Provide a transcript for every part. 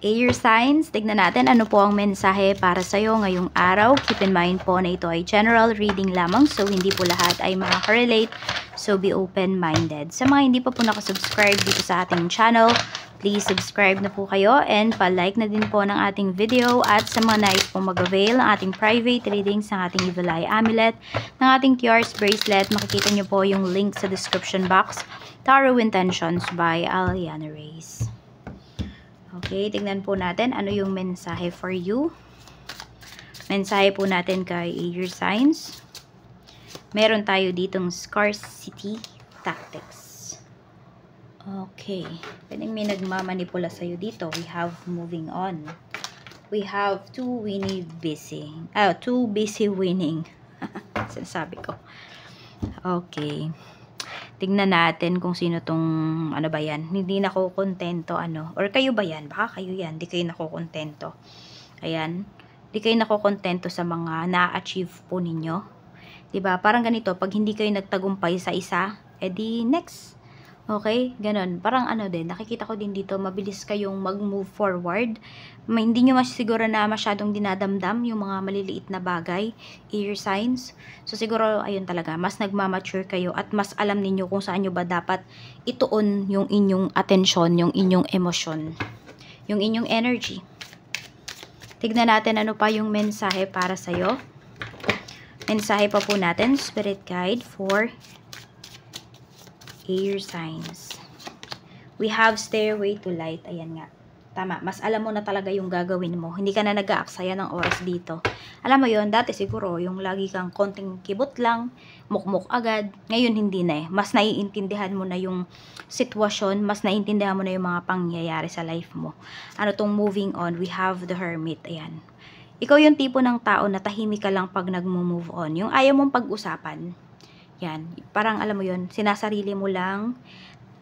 Air signs, tignan natin ano po ang mensahe para sa'yo ngayong araw. Keep in mind po na ito ay general reading lamang, so hindi po lahat ay makaka-relate. So be open-minded. Sa mga hindi pa po nakasubscribe dito sa ating channel, please subscribe na po kayo and pa-like na din po ng ating video. At sa mga nais po mag-avail ng ating private readings, ng ating Evil Eye Amulet, ng ating QR's bracelet, makikita nyo po yung link sa description box. Tarot Intentions by Aliana Reyes. Okay, tingnan po natin ano yung mensahe for you. Mensahe po natin kay Air signs. Meron tayo ditong scarcity tactics. Okay, pwedeng may nagmamanipula sa'yo dito. We have moving on. We have too busy winning. Sinasabi ko. Okay. Tingnan natin kung sino tong, ano ba yan, hindi nakokontento, or kayo ba yan, baka kayo yan, di kayo nakokontento. Ayan, di kayo nakokontento sa mga na-achieve po ninyo. Diba, parang ganito, pag hindi kayo nagtagumpay sa isa, edi next. Okay, ganun. Parang din, nakikita ko din dito, mabilis kayong mag-move forward. Hindi nyo siguro na masyadong dinadamdam yung mga maliliit na bagay, air signs. So siguro, ayun talaga, mas nagmamature kayo at mas alam ninyo kung saan nyo ba dapat ituon yung inyong atensyon, yung inyong emosyon, yung inyong energy. Tignan natin ano pa yung mensahe para sa'yo. Mensahe pa po natin, Spirit Guide for air signs. We have stairway to light. Ayan nga. Tama. Mas alam mo na talaga yung gagawin mo. Hindi ka na nag-aaksaya ng oras dito. Alam mo yon, dati siguro yung lagi kang konting kibot lang, mukmuk agad. Ngayon hindi na eh. Mas naiintindihan mo na yung sitwasyon, mas naiintindihan mo na yung mga pangyayari sa life mo. Ano tong moving on? We have the Hermit. Ayan. Ikaw yung tipo ng tao na tahimik ka lang pag nag-move on. Yung ayaw mong pag-usapan. Yan, parang alam mo yun, sinasarili mo lang,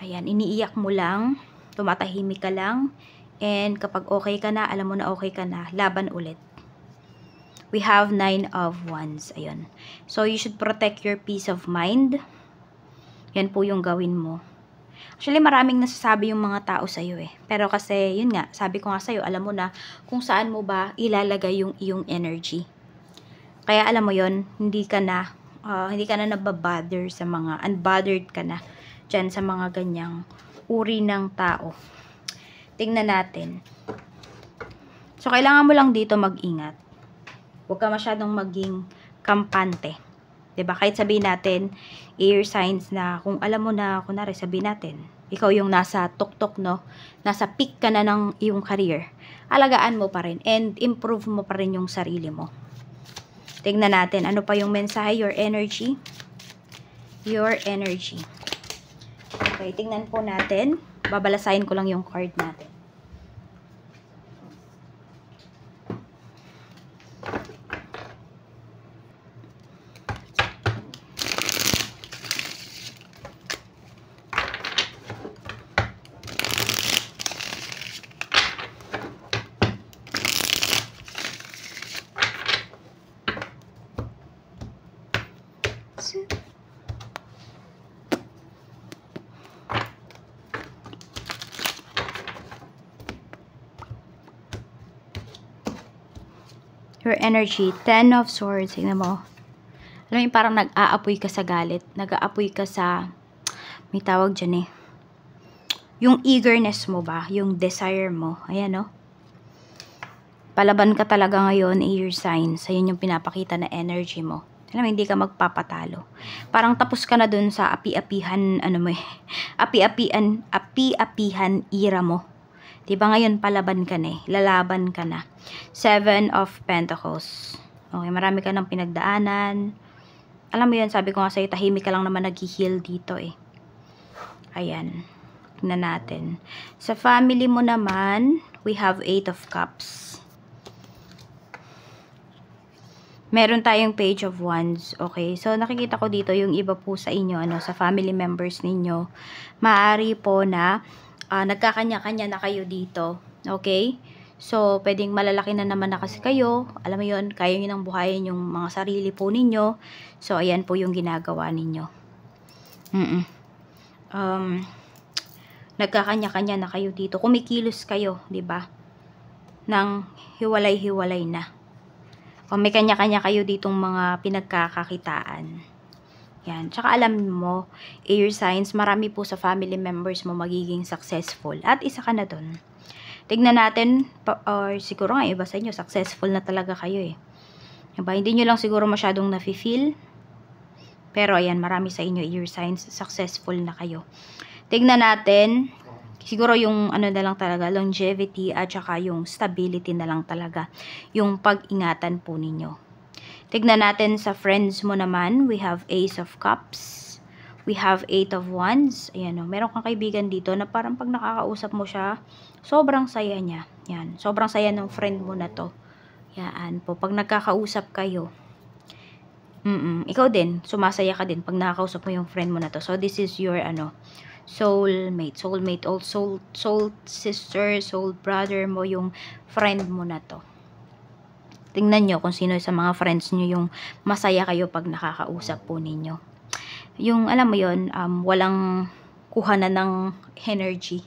ayan, iniiyak mo lang, tumatahimik ka lang, and kapag okay ka na, alam mo na okay ka na, laban ulit. We have 9 of Wands, ayun. So, you should protect your peace of mind. Yan po yung gawin mo. Actually, maraming nasasabi yung mga tao sa'yo eh. Pero kasi, yun nga, sabi ko nga sa'yo, alam mo na kung saan mo ba ilalagay yung iyong energy. Kaya alam mo yun, hindi ka na nababother sa mga, unbothered ka na dyan sa mga ganyang uri ng tao. Tingnan natin. So, kailangan mo lang dito mag-ingat. Huwag ka masyadong maging kampante. 'Di ba? Kahit sabihin natin, air signs na, kung alam mo na, kunwari sabihin natin, ikaw yung nasa tuktok, no? Nasa peak ka na ng iyong career. Alagaan mo pa rin and improve mo pa rin yung sarili mo. Tingnan natin, ano pa yung mensahe? Your energy. Your energy. Okay, tingnan po natin. Babalasahin ko lang yung card natin. Your energy, 10 of Swords, tingnan mo. Alam mo, parang nag-aapoy ka sa galit, nag-aapoy ka sa, may tawag dyan eh. Yung eagerness mo ba, yung desire mo, ayan no. Palaban ka talaga ngayon, air signs, ayun yung pinapakita na energy mo. Alam mo, hindi ka magpapatalo. Parang tapos ka na dun sa api-apihan, api-apihan ira mo. Diba ngayon palaban ka na eh, lalaban ka na. 7 of Pentacles. Okay, marami ka ng pinagdaanan. Alam mo yun, sabi ko nga sa'yo, tahimik ka lang naman nag-heal dito eh. Ayan, tingnan natin. Sa family mo naman, we have 8 of Cups. Meron tayong Page of Wands. Okay, so nakikita ko dito yung iba po sa inyo, sa family members ninyo. Maaari po na nagkakanya-kanya na kayo dito. Okay? So, pwedeng malalaki na naman na kasi kayo. Alam mo yun, kaya nyo nang buhayin yung mga sarili po ninyo. So, ayan po yung ginagawa ninyo. Nagkakanya-kanya na kayo dito. Kumikilos kayo, 'di ba? ng hiwalay-hiwalay na. O may kanya-kanya kayo ditong mga pinagkakakitaan. Yan. Tsaka alam mo, air signs, marami po sa family members mo magiging successful. At isa ka na dun. Tignan natin, or siguro nga iba sa inyo, successful na talaga kayo eh. Diba? Hindi nyo lang siguro masyadong nafe-feel. Pero ayan, marami sa inyo, air signs, successful na kayo. Tignan natin, siguro yung ano na lang talaga, longevity at saka yung stability na lang talaga. Yung pag-ingatan po ninyo. Tignan natin sa friends mo naman, we have Ace of Cups. We have 8 of Wands. Ayan o, meron kang kaibigan dito na parang pag nakakausap mo siya, sobrang saya niya. Yan, sobrang saya ng friend mo na to. Yan po, pag nagkakausap kayo, ikaw din, sumasaya ka din pag nakakausap mo yung friend mo na to. So, this is your, soulmate, or soul sister, soul brother mo, yung friend mo na to. Tingnan nyo kung sino sa mga friends nyo yung masaya kayo pag nakakausap po ninyo. Yung, alam mo yun, walang kuhanan ng energy.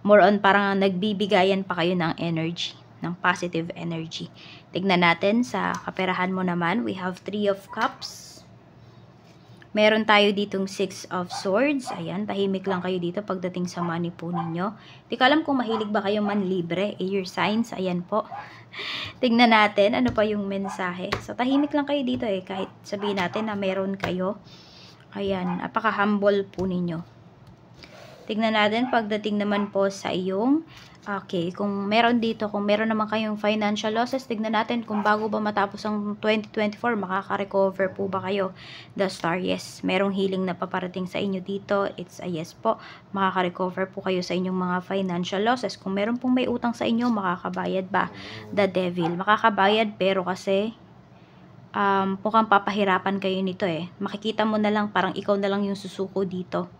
More on parang nagbibigayan pa kayo ng energy, ng positive energy. Tignan natin sa kaperahan mo naman, we have 3 of Cups. Meron tayo ditong 6 of Swords. Ayan, tahimik lang kayo dito pagdating sa money po ninyo. Di ko alam kung mahilig ba kayo manlibre. Air signs, ayan po. Tignan natin, ano pa yung mensahe. So, tahimik lang kayo dito eh. Kahit sabihin natin na meron kayo. Ayan, napaka-humble po ninyo. Tignan natin, pagdating naman po sa iyong, okay, kung meron dito, kung meron naman kayong financial losses, tignan natin kung bago ba matapos ang 2024, makaka-recover po ba kayo? The Star, yes. Merong healing na paparating sa inyo dito. It's a yes po. Makaka-recover po kayo sa inyong mga financial losses. Kung meron pong may utang sa inyo, makakabayad ba? The Devil. Makakabayad, pero kasi mukhang papahirapan kayo nito eh. Makikita mo na lang, parang ikaw na lang yung susuko dito.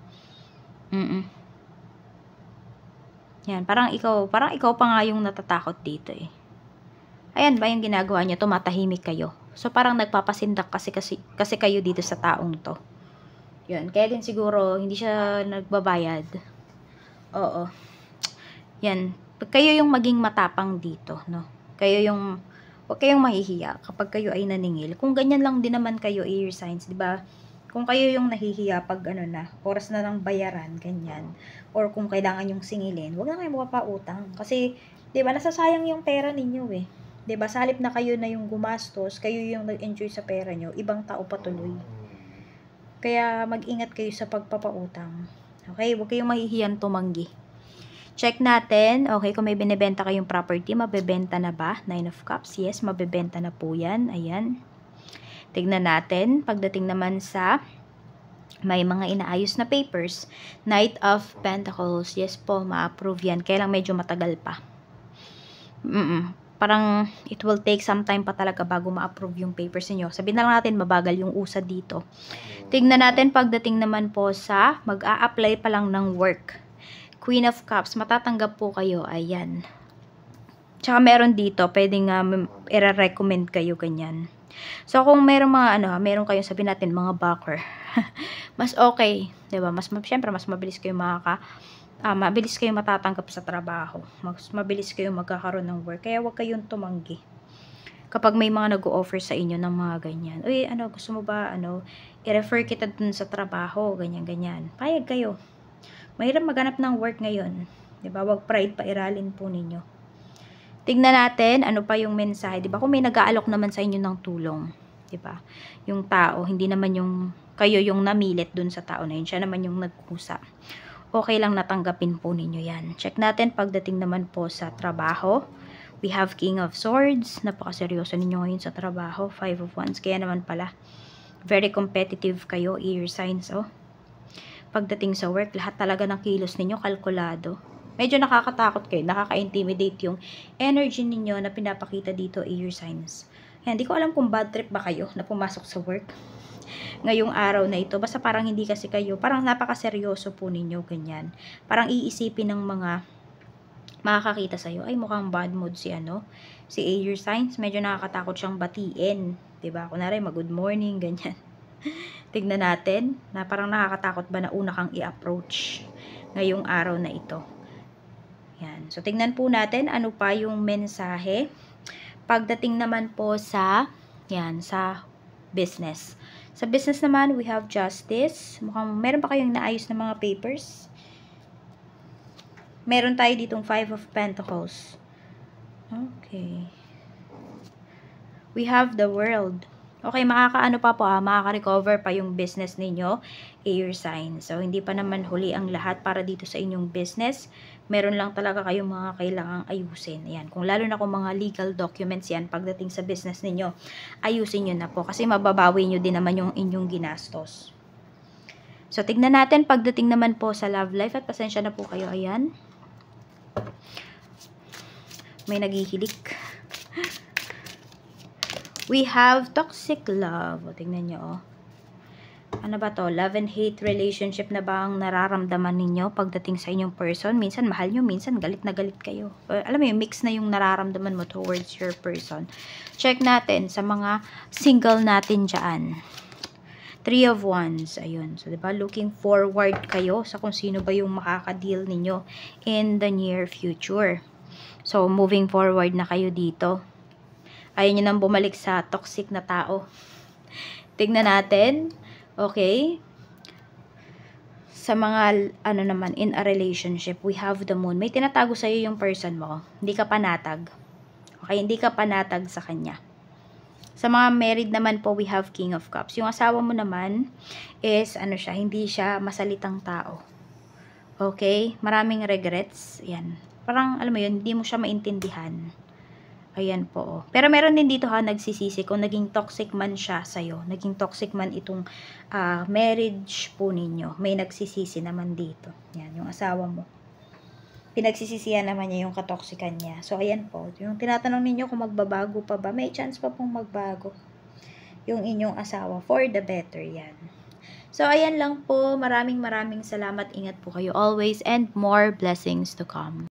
Yan, parang ikaw pa nga yung natatakot dito eh. Ayan ba yung ginagawa niyo? Tumatahimik kayo. So parang nagpapasindak kasi kayo dito sa taong to. Yan, kaya din siguro hindi siya nagbabayad. Oo. Yan, kayo yung maging matapang dito, no? Huwag kayong mahihiya kapag kayo ay naningil. Kung ganyan lang din naman kayo, air signs, 'di ba? Kung kayo yung nahihiya pag oras na ng bayaran, ganyan. Or kung kailangan yung singilin, huwag na kayo mapapautang. Kasi, di ba, nasasayang yung pera ninyo eh. Di ba, sa halip na kayo na yung gumastos, kayo yung nag-enjoy sa pera nyo, ibang tao patuloy. Kaya, mag-ingat kayo sa pagpapautang. Okay, huwag kayong mahihiyang tumanggi. Check natin, okay, kung may binibenta kayong property, mabebenta na ba? 9 of Cups, yes, mabebenta na po yan. Ayan. Tignan natin, pagdating naman sa may mga inaayos na papers, Knight of Pentacles, yes po, ma-approve yan. Kaya lang medyo matagal pa. Parang it will take some time pa talaga bago ma-approve yung papers niyo. Sabihin na lang natin, mabagal yung usad dito. Tignan natin, pagdating naman po sa mag-a-apply pa lang ng work. Queen of Cups, matatanggap po kayo, ayan. Tsaka meron dito, pwedeng i-recommend kayo ganyan. So, kung meron meron kayong sabihin natin, mga backer, mas okay, diba? Siyempre, mas mabilis kayo mabilis kayong matatanggap sa trabaho. Mas mabilis kayong magkakaroon ng work. Kaya, huwag kayong tumanggi. Kapag may mga nag-o-offer sa inyo ng mga ganyan, uy, gusto mo ba, i-refer kita dun sa trabaho, ganyan. Payag kayo. Mahirap maghanap ng work ngayon. Diba? Huwag pride pa iralin po ninyo. Tignan natin, ano pa yung mensahe, 'di ba? Kung may nag-aalok naman sa inyo ng tulong, 'di ba? Yung tao, hindi naman yung kayo yung namilit dun sa tao na yun, siya naman yung nagkusa. Okay lang natanggapin po ninyo 'yan. Check natin pagdating naman po sa trabaho. We have King of Swords. Napakaseryoso ninyo ngayon sa trabaho. 5 of Wands. Kaya naman pala, very competitive kayo, air signs, oh. Pagdating sa work, lahat talaga ng kilos ninyo kalkulado. Medyo nakakatakot kayo, nakaka-intimidate yung energy ninyo na pinapakita dito, air signs. Yan, di ko alam kung bad trip ba kayo na pumasok sa work ngayong araw na ito. Basta parang hindi kasi kayo, parang napakaseryoso po ninyo, ganyan. Parang iisipin ng mga makakakita sa'yo, ay mukhang bad mood si air signs. Medyo nakakatakot siyang batiin. Diba? Kunwari, mag-good morning, ganyan. Tignan natin, na parang nakakatakot ba na una kang i-approach ngayong araw na ito. Yan. So, tingnan po natin ano pa yung mensahe. Pagdating naman po sa, yan, sa business. Sa business naman, we have justice. Mukhang meron pa kayong naayos na mga papers. Meron tayo ditong 5 of Pentacles. Okay. We have the world. Okay, makakaano pa po makaka-recover pa yung business ninyo, air sign. So, hindi pa naman huli ang lahat para dito sa inyong business. Meron lang talaga kayong mga kailangang ayusin. Ayan, kung lalo na kung mga legal documents yan, pagdating sa business ninyo, ayusin nyo na po. Kasi mababawi nyo din naman yung inyong ginastos. So, tignan natin pagdating naman po sa love life. At pasensya na po kayo, ayan. May naghihilik. We have toxic love. O, tingnan nyo, oh. Ano ba to? Love and hate relationship na ba ang nararamdaman ninyo pagdating sa inyong person? Minsan mahal nyo, minsan galit na galit kayo. Alam mo yung mix na yung nararamdaman mo towards your person. Check natin sa mga single natin dyan. 3 of Wands. Ayun. So, diba? Looking forward kayo sa kung sino ba yung makaka-deal ninyo in the near future. So, moving forward na kayo dito. Ayaw nyo nang bumalik sa toxic na tao. Tignan natin. Okay. Sa mga, ano naman, in a relationship, we have the moon. May tinatago sa'yo yung person mo. Hindi ka panatag. Okay, hindi ka panatag sa kanya. Sa mga married naman po, we have King of Cups. Yung asawa mo naman is, ano siya, hindi siya masalitang tao. Okay? Maraming regrets. Yan. Parang, alam mo yun, hindi mo siya maintindihan. Ayan po. Pero meron din dito nagsisisi kung naging toxic man siya sa'yo. Naging toxic man itong marriage po ninyo. May nagsisisi naman dito. Yan, yung asawa mo. Pinagsisisihan naman niya yung katoksikan niya. So, ayan po. Yung tinatanong ninyo kung magbabago pa ba, may chance pa pong magbago yung inyong asawa for the better yan. So, ayan lang po. Maraming salamat. Ingat po kayo always and more blessings to come.